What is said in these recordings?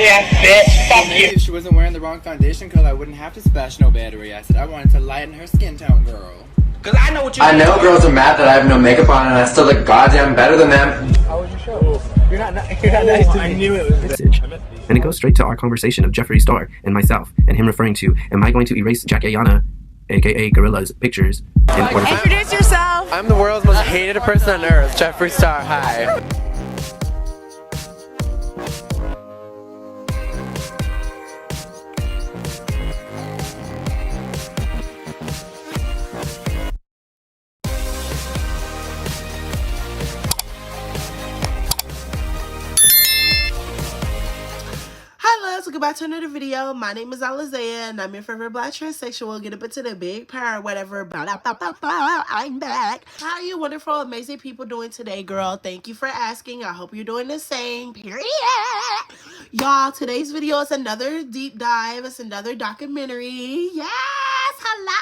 ass bitch. Fuck you. Maybe if she wasn't wearing the wrong foundation color, I wouldn't have to splash no battery. I said I wanted to lighten her skin tone, girl. Cause I know what you I know girls are mad that I have no makeup on and I still look goddamn better than them. How was your show? You're not nice to me. I knew it was message. And it goes straight to our conversation of Jeffree Star and myself, and him referring to, am I going to erase Jack Ayana, aka Gorilla's pictures, in order to... Introduce yourself! I'm the world's most hated person on earth, Jeffree Star, hi. Welcome back to another video. My name is Alizea and I'm your favorite black transsexual. Get up into the big power, whatever. I'm back. How are you wonderful, amazing people doing today, girl? Thank you for asking. I hope you're doing the same. Period. Y'all, today's video is another deep dive. It's another documentary. Yes, hello.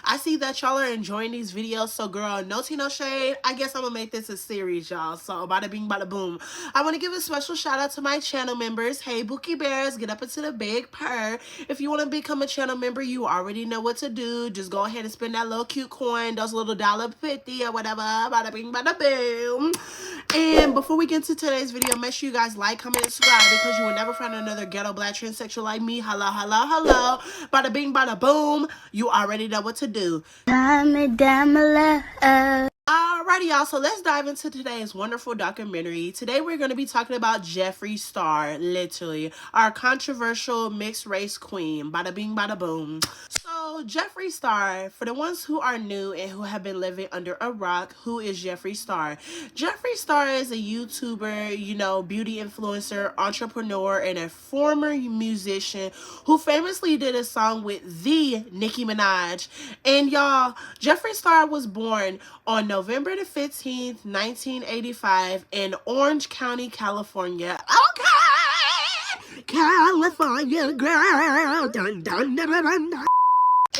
I see that y'all are enjoying these videos. So, girl, no tea, no shade. I guess I'm gonna make this a series, y'all. So, bada bing, bada boom. I want to give a special shout out to my channel members. Hey, Bookie Bears, get up into the big purr. If you want to become a channel member, you already know what to do. Just go ahead and spend that little cute coin, those little $1.50 or whatever. Bada bing, bada boom. And before we get into today's video, make sure you guys like, comment, and subscribe because you will never find another ghetto black transsexual like me. Hello, hello, hello. Bada bing, bada boom. You already know what to do. Alrighty, y'all, so let's dive into today's wonderful documentary. Today we're going to be talking about Jeffree Star, literally, our controversial mixed race queen. Bada bing, bada boom. So, Jeffree Star, for the ones who are new and who have been living under a rock, who is Jeffree Star? Jeffree Star is a YouTuber, you know, beauty influencer, entrepreneur, and a former musician who famously did a song with the Nicki Minaj. And y'all, Jeffree Star was born on November the 15th, 1985 in Orange County, California. Okay! California girl. Dun, dun, dun, dun, dun.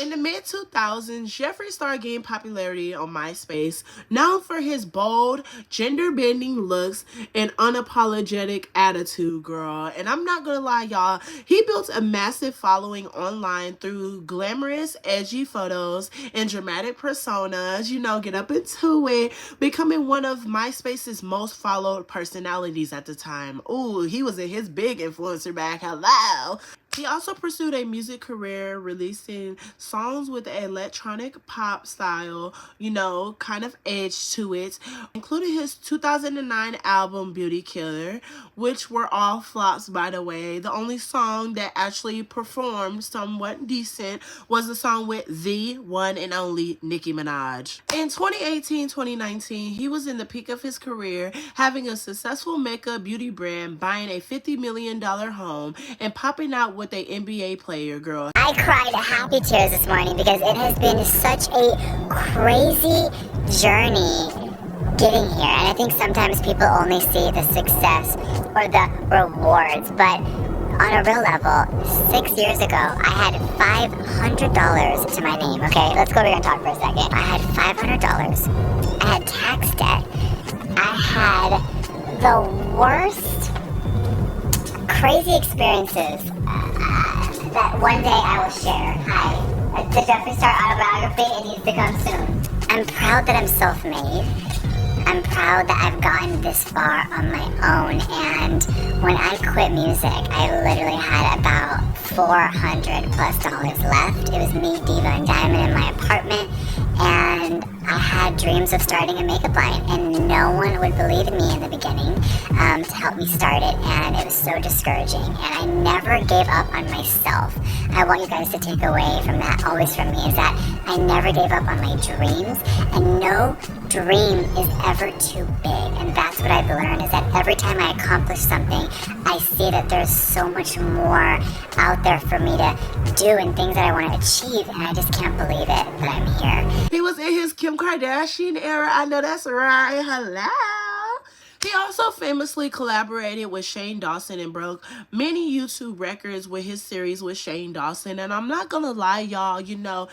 In the mid-2000s, Jeffree Star gained popularity on MySpace, known for his bold, gender-bending looks and unapologetic attitude, girl. And I'm not gonna lie, y'all, he built a massive following online through glamorous, edgy photos and dramatic personas, you know, get up into it, becoming one of MySpace's most followed personalities at the time. Ooh, he was in his big influencer bag, hello! He also pursued a music career, releasing songs with an electronic pop style, you know, kind of edge to it, including his 2009 album Beauty Killer, which were all flops, by the way. The only song that actually performed somewhat decent was the song with the one and only Nicki Minaj. In 2018-2019, he was in the peak of his career, having a successful makeup beauty brand, buying a $50 million home, and popping out with a NBA player, girl. I cried happy tears this morning because it has been such a crazy journey getting here. And I think sometimes people only see the success or the rewards, but on a real level, 6 years ago, I had $500 to my name, okay? Let's go over here and talk for a second. I had $500. I had tax debt. I had the worst crazy experiences that one day I will share. Hi, the Jeffree Star autobiography, it needs to come soon. I'm proud that I'm self-made. I'm proud that I've gotten this far on my own, and when I quit music, I literally had about $400+ left. It was me, Diva, and Diamond in my apartment, and I had dreams of starting a makeup line, and no one would believe in me in the beginning to help me start it, and it was so discouraging, and I never gave up on myself. I want you guys to take away from that, always from me, is that I never gave up on my dreams, and no dream is ever too big, and that's what I've learned, is that every time I accomplish something, I see that there's so much more out there for me to do and things that I want to achieve, and I just can't believe it that I'm here. He was in his Kim Kardashian era. I know that's right. Hello. He also famously collaborated with Shane Dawson and broke many YouTube records with his series with Shane Dawson. And I'm not gonna lie, y'all, you know,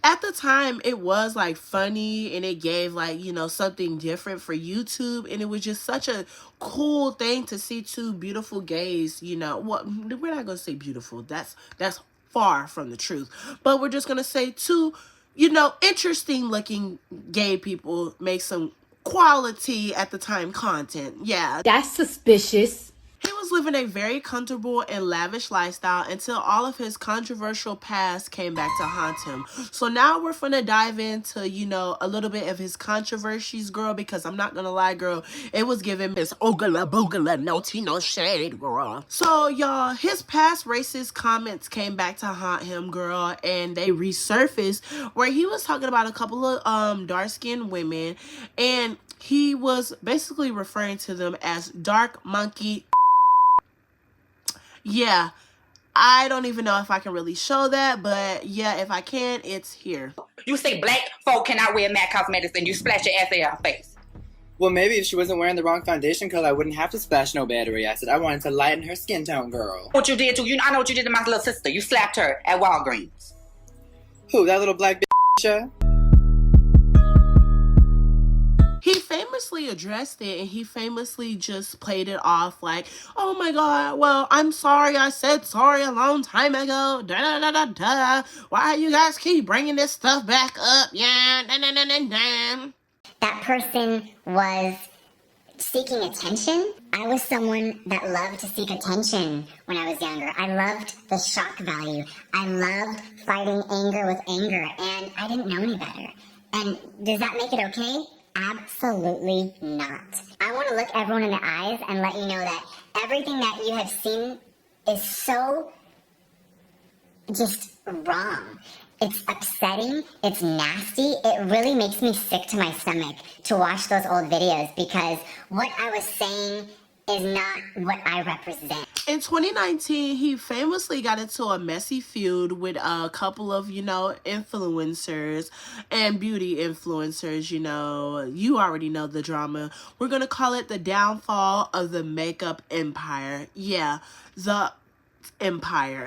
At the time, it was like funny and it gave like, you know, something different for YouTube. And it was just such a cool thing to see two beautiful gays, you know. Well, we're not going to say beautiful. That's far from the truth. But we're just going to say two, you know, interesting looking gay people make some quality at the time content. Yeah. That's suspicious. He was living a very comfortable and lavish lifestyle until all of his controversial past came back to haunt him. So now we're finna dive into, you know, a little bit of his controversies, girl, because I'm not gonna lie, girl, it was giving Miss Ogala Boogala no tea, no shade, girl. So, y'all, his past racist comments came back to haunt him, girl, and they resurfaced where he was talking about a couple of dark-skinned women, and he was basically referring to them as dark monkey. Yeah, I don't even know if I can really show that, but yeah, if I can, it's here. You say black folk cannot wear MAC cosmetics and you splash your ass in her face. Well, maybe if she wasn't wearing the wrong foundation color, I wouldn't have to splash no battery acid. I wanted to lighten her skin tone, girl. What you did to I know what you did to my little sister. You slapped her at Walgreens. Who, that little black bitch? He famously addressed it and he famously just played it off like, oh my god, well, I'm sorry, I said sorry a long time ago, da da da da da, why you guys keep bringing this stuff back up, yeah, da da da da da. That person was seeking attention. I was someone that loved to seek attention when I was younger. I loved the shock value. I loved fighting anger with anger, and I didn't know any better. And does that make it okay? Absolutely not. I want to look everyone in the eyes and let you know that everything that you have seen is so just wrong. It's upsetting, it's nasty, it really makes me sick to my stomach to watch those old videos because what I was saying is not what I represent. In 2019, he famously got into a messy feud with a couple of, you know, influencers and beauty influencers, you know. You already know the drama. We're going to call it the downfall of the makeup empire. Yeah, the empire.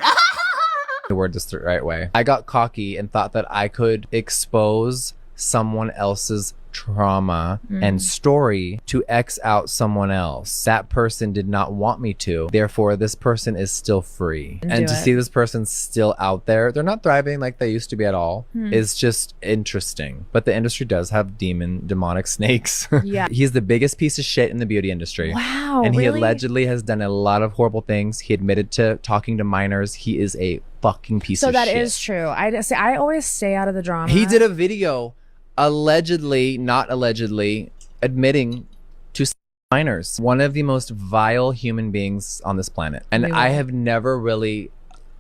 The word this the right way. I got cocky and thought that I could expose someone else's trauma and story to X out someone else. That person did not want me to. Therefore, this person is still free. And to see this person still out there, they're not thriving like they used to be at all. It's just interesting. But the industry does have demonic snakes. Yeah. He's the biggest piece of shit in the beauty industry. Wow, and he really? allegedly has done a lot of horrible things. He admitted to talking to minors. He is a fucking piece of shit. So that is true. I always stay out of the drama. He did a video allegedly, not allegedly, admitting to minors. One of the most vile human beings on this planet. And I have never really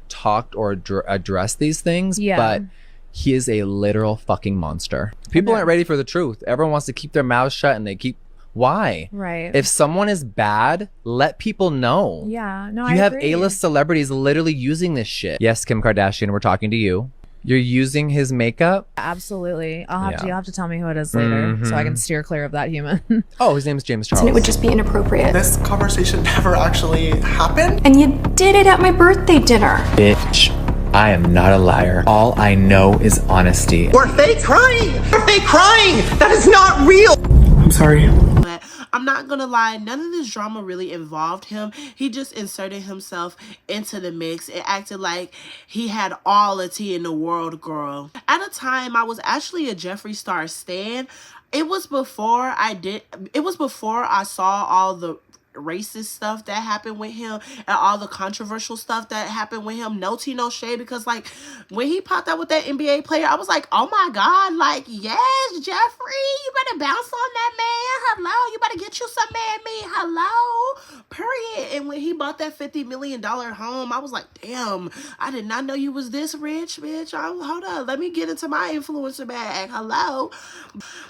talked or addressed these things, but he is a literal fucking monster. People aren't ready for the truth. Everyone wants to keep their mouths shut and they keep... Why? Right. If someone is bad, let people know. Yeah. No, You I have agree. A-list celebrities literally using this shit. Yes, Kim Kardashian, we're talking to you. You're using his makeup? Absolutely. You'll have to tell me who it is later so I can steer clear of that human. Oh, his name is James Charles. And it would just be inappropriate. This conversation never actually happened. And you did it at my birthday dinner. Bitch, I am not a liar. All I know is honesty. We're fake crying! We're fake crying! That is not real! I'm sorry. But I'm not gonna lie, none of this drama really involved him. He just inserted himself into the mix and acted like he had all the tea in the world, girl. At a time, I was actually a Jeffree Star stan. It was before I saw all the racist stuff that happened with him and all the controversial stuff that happened with him. No tea, no shade, because like when he popped out with that NBA player, I was like, oh my god, like, yes, Jeffree, you better bounce on that man. Hello, you better get you some man meat. Hello, period. And when he bought that $50 million home, I was like, damn, I did not know you was this rich, bitch. Hold up, let me get into my influencer bag. Hello.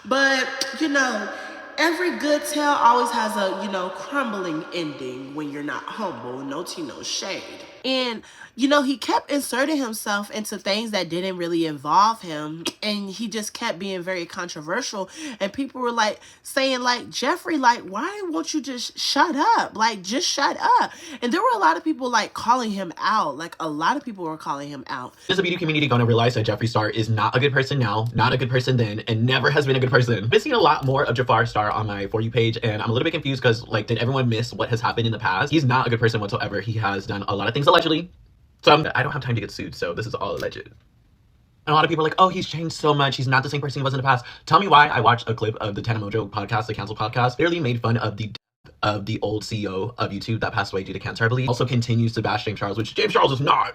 But you know, every good tale always has a, you know, crumbling ending when you're not humble. No tea, no shade. And, you know, he kept inserting himself into things that didn't really involve him. And he just kept being very controversial. And people were like saying, like, Jeffree, like, why won't you just shut up? Like, just shut up. And there were a lot of people like calling him out. Like, a lot of people were calling him out. Is the beauty community gonna realize that Jeffree Star is not a good person now, not a good person then, and never has been a good person? I've been seeing a lot more of Jeffree Star on my For You page, and I'm a little bit confused because, like, did everyone miss what has happened in the past? He's not a good person whatsoever. He has done a lot of things allegedly. So I don't have time to get sued, so this is all alleged. And a lot of people are like, oh, he's changed so much. He's not the same person he was in the past. Tell me why. I watched a clip of the Tana Mojo podcast, the Cancel podcast, barely made fun of the old CEO of YouTube that passed away due to cancer, I believe. Also continues to bash James Charles, which James Charles is not.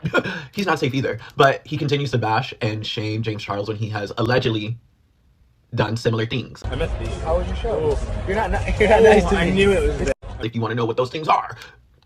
He's not safe either. But he continues to bash and shame James Charles when he has allegedly done similar things. I missed these. How was your show? You're not nice to me. I knew it was bad. If you want to know what those things are,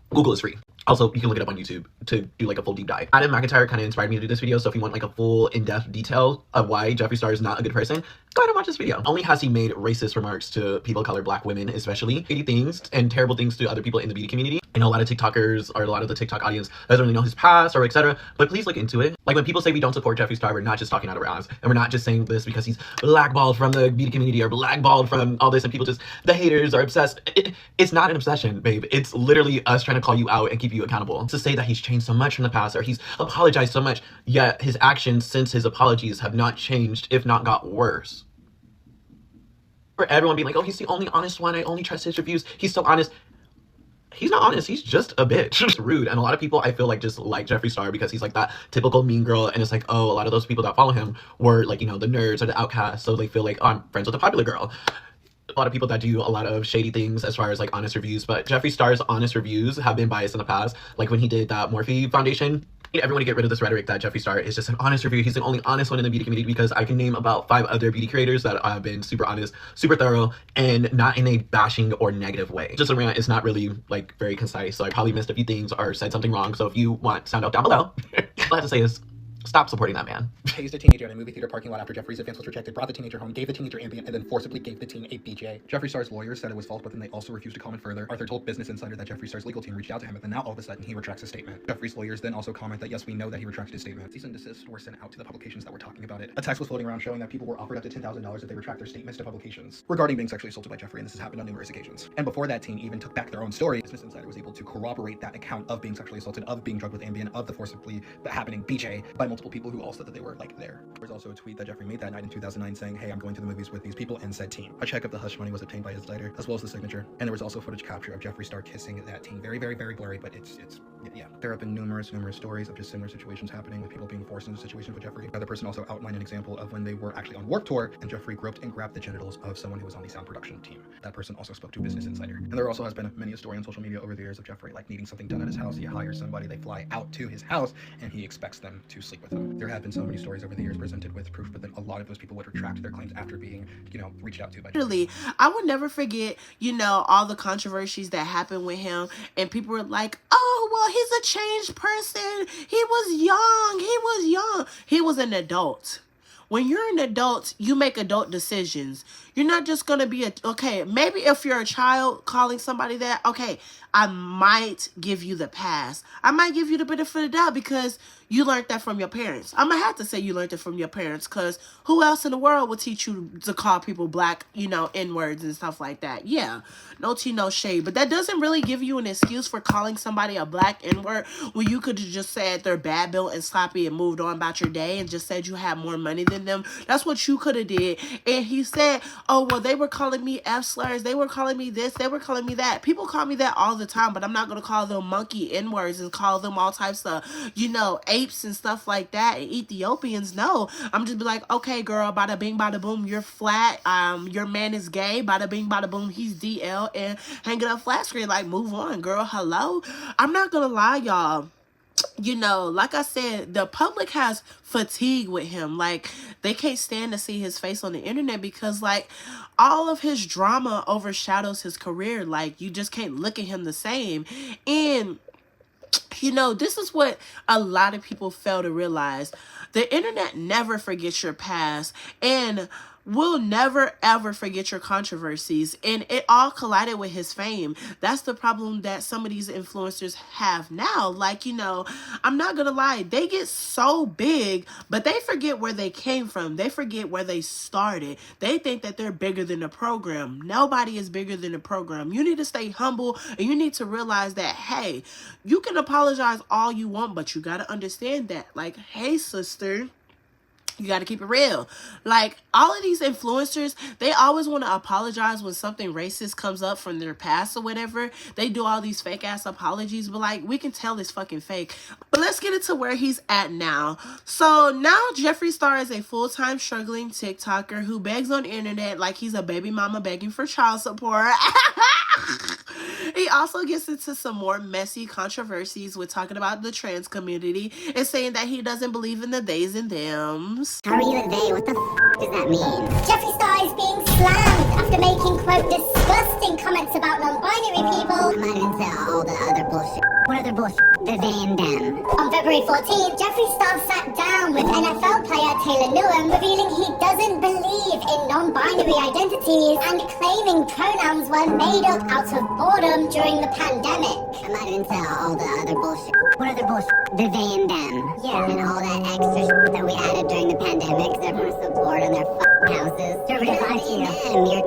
Google is free. Also, you can look it up on YouTube to do like a full deep dive. Adam McIntyre kind of inspired me to do this video, so if you want like a full in-depth detail of why Jeffree Star is not a good person, go ahead and watch this video. Only has he made racist remarks to people of color, black women especially, shady things and terrible things to other people in the beauty community. I know a lot of TikTokers or a lot of the TikTok audience doesn't really know his past or etc. But please look into it. Like when people say we don't support Jeffree Star, we're not just talking out of our ass, and we're not just saying this because he's blackballed from the beauty community or blackballed from all this, and people just, the haters are obsessed. It's not an obsession, babe. It's literally us trying to call you out and keep you accountable. To say that he's changed so much from the past or he's apologized so much, yet his actions since his apologies have not changed, if not got worse. For everyone being like, oh, he's the only honest one, I only trust his reviews, he's so honest. He's not honest, he's just a bitch. It's rude. And a lot of people I feel like just like Jeffree Star because he's like that typical mean girl, and it's like, oh, a lot of those people that follow him were like, you know, the nerds or the outcasts, so they feel like, oh, I'm friends with a popular girl. A lot of people that do a lot of shady things as far as like honest reviews, but Jeffree Star's honest reviews have been biased in the past. Like when he did that Morphe foundation, everyone to get rid of this rhetoric that Jeffree Star is just an honest review. He's the only honest one in the beauty community, because I can name about 5 other beauty creators that have been super honest, super thorough, and not in a bashing or negative way. Just a rant is not really like very concise, so I probably missed a few things or said something wrong. So if you want sound out down below, all I have to say is stop supporting that man. Tased a teenager in a movie theater parking lot after Jeffree's advance was rejected, brought the teenager home, gave the teenager Ambien, and then forcibly gave the teen a BJ. Jeffree Star's lawyers said it was false, but then they also refused to comment further. Arthur told Business Insider that Jeffree Star's legal team reached out to him, but then now all of a sudden he retracts his statement. Jeffree's lawyers then also comment that yes, we know that he retracted his statement. Cease and desist were sent out to the publications that were talking about it. A text was floating around showing that people were offered up to $10,000 if they retract their statements to publications regarding being sexually assaulted by Jeffree, and this has happened on numerous occasions. And before that teen even took back their own story, Business Insider was able to corroborate that account of being sexually assaulted, of being drugged with Ambien, of the forcibly happening BJ by multiple people who all said that they were like there. There was also a tweet that Jeffree made that night in 2009 saying, hey, I'm going to the movies with these people and said teen. A check of the hush money was obtained by his lighter, as well as the signature. And there was also footage capture of Jeffree Star kissing that teen. Very, very, very blurry, but it's yeah. There have been numerous stories of just similar situations happening with people being forced into situations with Jeffree. Another person also outlined an example of when they were actually on Warped Tour and Jeffree groped and grabbed the genitals of someone who was on the sound production team. That person also spoke to Business Insider. And there also has been many a story on social media over the years of Jeffree like needing something done at his house. He hires somebody, they fly out to his house, and he expects them to sleep with him. There have been so many stories over the years presented with proof, but then a lot of those people would retract their claims after being, you know, reached out to by Jeffree. I would never forget, you know, all the controversies that happened with him, and people were like, oh, well, he's a changed person. He was young. He was an adult. When you're an adult, you make adult decisions. You're not just going to be okay, maybe if you're a child calling somebody that, okay, I might give you the pass. I might give you the benefit of the doubt because you learned that from your parents. I'm going to have to say you learned it from your parents, because who else in the world would teach you to call people black, you know, N-words and stuff like that? Yeah, no tea, no shade. But that doesn't really give you an excuse for calling somebody a black N-word when you could have just said they're bad built and sloppy and moved on about your day and just said you had more money than them. That's what you could have did. And he said, oh, well, they were calling me F-slurs. They were calling me this. They were calling me that. People call me that all the time, but I'm not going to call them monkey N-words and call them all types of, you know, apes and stuff like that, and Ethiopians. No, I'm just be like, okay, girl, bada bing, bada boom, you're flat. Your man is gay. Bada bing, bada boom, he's DL, and hang it up flat screen. Like, move on, girl. Hello? I'm not going to lie, y'all. You know, like I said, the public has fatigue with him. Like, they can't stand to see his face on the internet because, like, all of his drama overshadows his career. Like, you just can't look at him the same. And, you know, this is what a lot of people fail to realize. The internet never forgets your past. And will never ever forget your controversies, and it all collided with his fame. That's the problem that some of these influencers have now. Like, you know, I'm not gonna lie, they get so big, but they forget where they came from. They forget where they started. They think that they're bigger than the program. Nobody is bigger than the program. You need to stay humble, and you need to realize that, hey, you can apologize all you want, but you gotta understand that, like, hey, sister, you got to keep it real. Like, all of these influencers, they always want to apologize when something racist comes up from their past or whatever. They do all these fake ass apologies, but like, we can tell it's fucking fake. But let's get into where he's at now. So now Jeffree Star is a full-time struggling TikToker who begs on the internet like he's a baby mama begging for child support. He also gets into some more messy controversies with talking about the trans community and saying that he doesn't believe in the theys and thems. How are you a they? What the does that mean? Jeffree Star is being slammed after making, quote, disgusting comments about non-binary people. I'm not into all the other bullshit. What other bullshit? The they and them. On February 14th, Jeffree Star sat down with NFL player Taylor Newham, revealing he doesn't believe in non-binary identities and claiming pronouns were made up out of boredom during the pandemic. I'm not into all the other bullshit. What other bullshit? The they and them. Yeah. And all that extra shit that we added during the pandemic because everyone's so bored in their houses. You're you're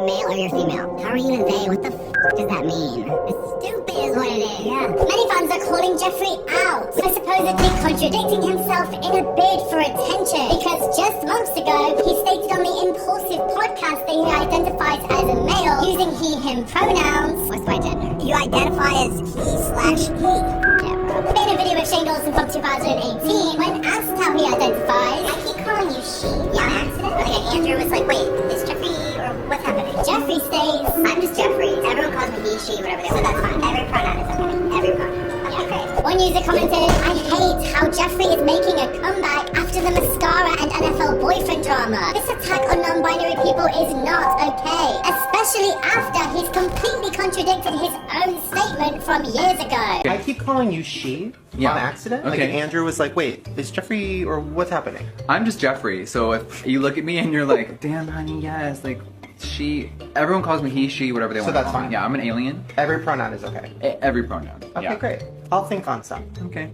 male or you're female. How are you a they? What the does that mean? It's stupid is what it is. Yeah. Many fans are calling Jeffree out for supposedly contradicting himself in a bid for attention, because just months ago he stated on the Impulsive podcast that he identifies as a male using he/him pronouns. What's my gender? You identify as he/he. In a video with Shane Dawson from 2018, when asked how he identifies, I keep calling you she. Yeah, accident. Okay, Andrew was like, wait, is Jeffree or what's happening? Jeffree states, I'm just Jeffree. Everyone calls me he, she, whatever they want. So that's fine. Every pronoun is okay. Every pronoun. Okay, great. One user commented, I hate how Jeffree is making a comeback after the mascara and NFL boyfriend drama. This attack on non-binary people is not okay, especially after he's completely contradicted his own statement from years ago. I keep calling you she on accident. Okay. Like, Andrew was like, wait, is Jeffree or what's happening? I'm just Jeffree, so if you look at me and you're like, damn honey, yes, like she, everyone calls me he, she, whatever they want to that's call me. fine. Yeah, I'm an alien. Every pronoun is okay. Every pronoun. Okay, yeah. great. I'll think on some. Okay.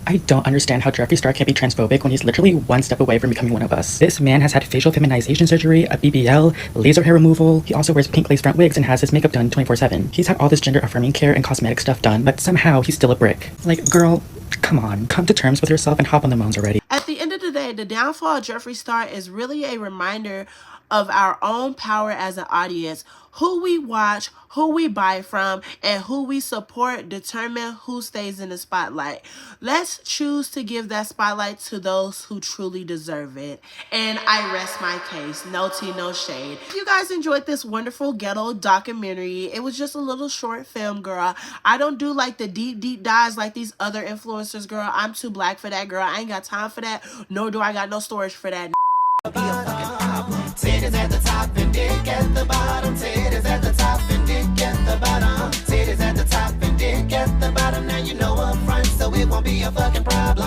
I don't understand how Jeffree Star can't be transphobic when he's literally one step away from becoming one of us. This man has had facial feminization surgery, a BBL, laser hair removal. He also wears pink lace front wigs and has his makeup done 24/7. He's had all this gender affirming care and cosmetic stuff done, but somehow he's still a brick. Like, girl, come on, come to terms with yourself and hop on the moans already. At the end of the day, the downfall of Jeffree Star is really a reminder of our own power as an audience. Who we watch, who we buy from, and who we support determine who stays in the spotlight. Let's choose to give that spotlight to those who truly deserve it. And I rest my case. No tea, no shade. If you guys enjoyed this wonderful ghetto documentary, it was just a little short film, girl. I don't do like the deep dives like these other influencers, girl. I'm too black for that, girl. I ain't got time for that, nor do I got no storage for that. Titties at the top and dick at the bottom. Titties at the top and dick at the bottom. Titties at the top and dick at the bottom. Now you know up front, so it won't be a fucking problem.